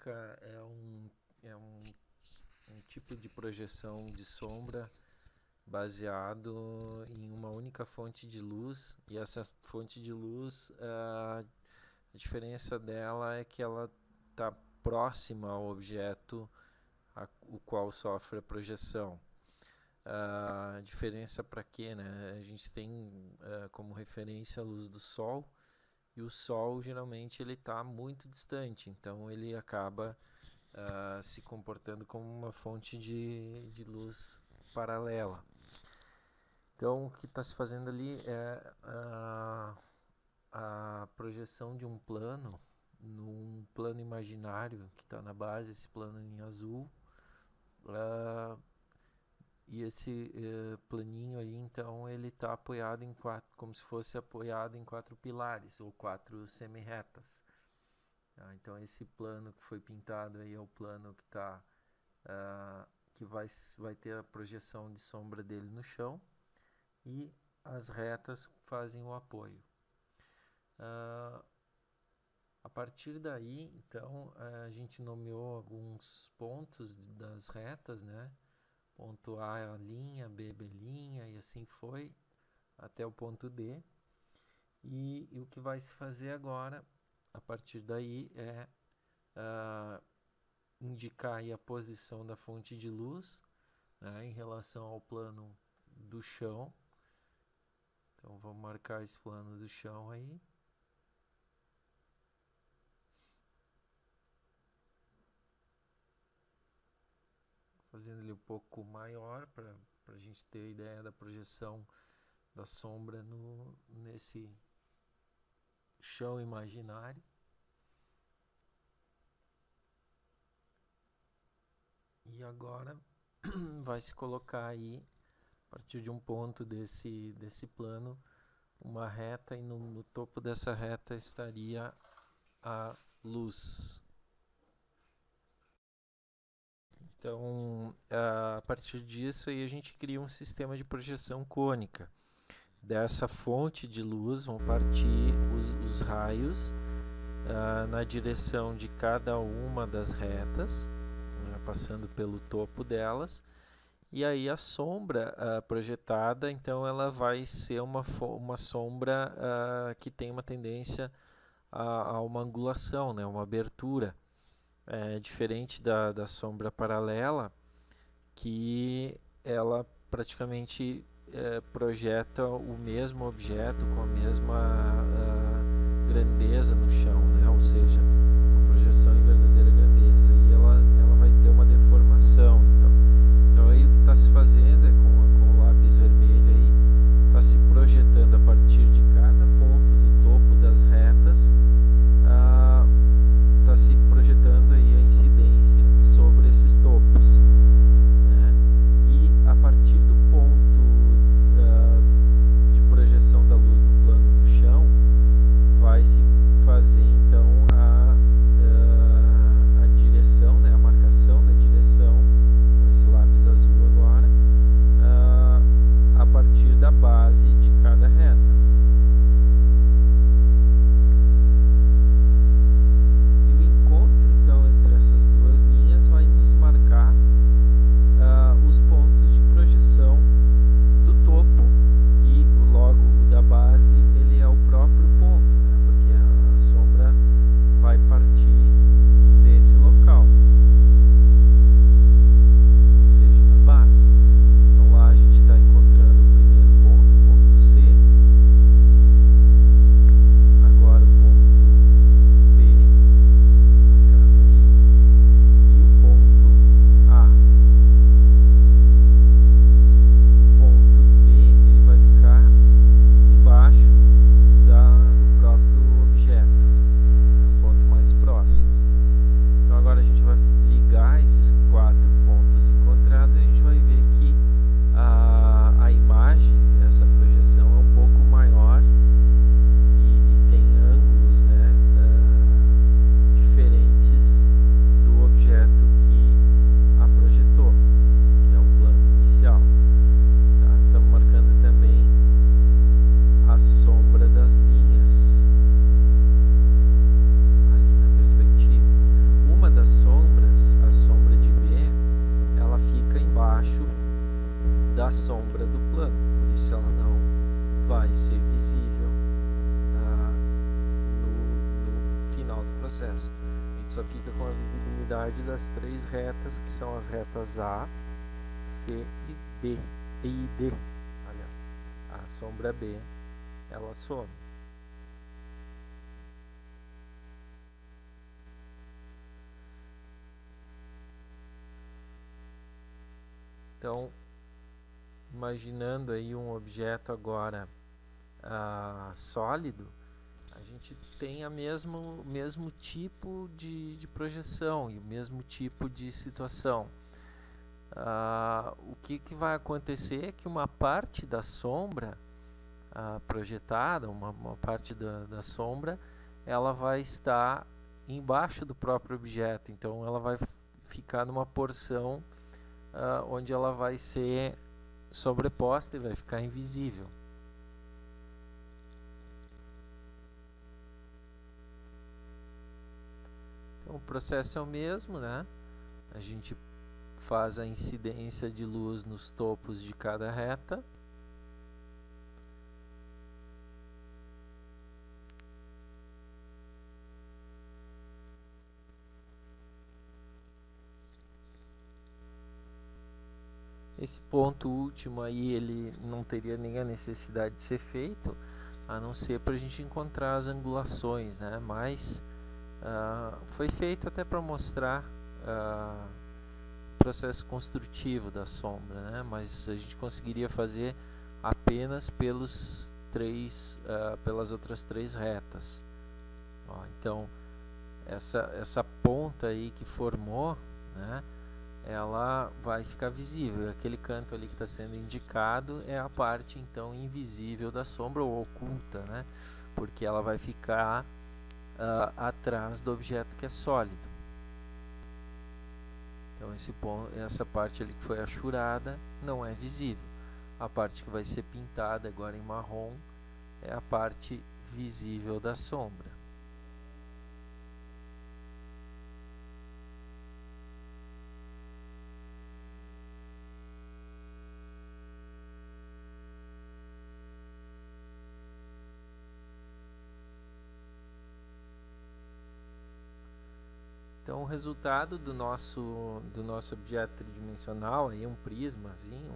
cônica é um tipo de projeção de sombra baseado em uma única fonte de luz, e essa fonte de luz, a diferença dela é que ela está próxima ao objeto o qual sofre a projeção. A diferença para quê, né? A gente tem como referência a luz do Sol, e o Sol geralmente ele está muito distante, então ele acaba se comportando como uma fonte de luz paralela. Então o que está se fazendo ali é a projeção de um plano num plano imaginário que está na base, esse plano em azul, e esse planinho aí, então, ele está apoiado em como se fosse apoiado em 4 pilares ou 4 semi-retas. Então esse plano que foi pintado aí é o plano que que vai ter a projeção de sombra dele no chão, e as retas fazem o apoio. A partir daí, então, a gente nomeou alguns pontos das retas, né? Ponto A é a linha, B linha, e assim foi até o ponto D. E o que vai se fazer agora, a partir daí, é indicar aí a posição da fonte de luz, né, em relação ao plano do chão. Então vamos marcar esse plano do chão aí. Fazendo ele um pouco maior para a gente ter a ideia da projeção da sombra nesse chão imaginário. E agora vai se colocar aí, a partir de um ponto desse plano, uma reta, e no topo dessa reta estaria a luz. Então, a partir disso aí a gente cria um sistema de projeção cônica. Dessa fonte de luz vão partir os raios na direção de cada uma das retas, passando pelo topo delas, e aí a sombra projetada, então ela vai ser uma sombra que tem uma tendência a uma angulação, né, uma abertura. Diferente da sombra paralela, que ela praticamente projeta o mesmo objeto com a mesma grandeza no chão, né? Ou seja, uma projeção em verdadeira grandeza, e ela vai ter uma deformação. Então aí o que está se fazendo é com o lápis vermelho aí, está se projetando a partir de cada ponto do topo das retas, está se projetando aí a incidência sobre esses topos, né? E a partir do ponto de projeção da luz no plano do chão, vai se fazer então da sombra do plano, por isso ela não vai ser visível no final do processo. A gente só fica com a visibilidade das 3 retas, que são as retas A, C e B, e D, aliás. A sombra B, ela some. Então, imaginando aí um objeto agora sólido, a gente tem o mesmo tipo de projeção e o mesmo tipo de situação. O que vai acontecer é que uma parte da sombra projetada, uma parte da sombra, ela vai estar embaixo do próprio objeto, então ela vai ficar numa porção onde ela vai ser sobreposta e vai ficar invisível. Então o processo é o mesmo, né? A gente faz a incidência de luz nos topos de cada reta. Esse ponto último aí, ele não teria nem a necessidade de ser feito, a não ser para a gente encontrar as angulações, né? Mas foi feito até para mostrar o processo construtivo da sombra, né? Mas a gente conseguiria fazer apenas pelas outras 3 retas. Então, essa ponta aí que formou, né? Ela vai ficar visível. Aquele canto ali que está sendo indicado é a parte então invisível da sombra, ou oculta, né? Porque ela vai ficar atrás do objeto que é sólido. Então essa parte ali que foi achurada não é visível. A parte que vai ser pintada agora em marrom é a parte visível da sombra. Então o resultado do nosso objeto tridimensional aí, um prismazinho,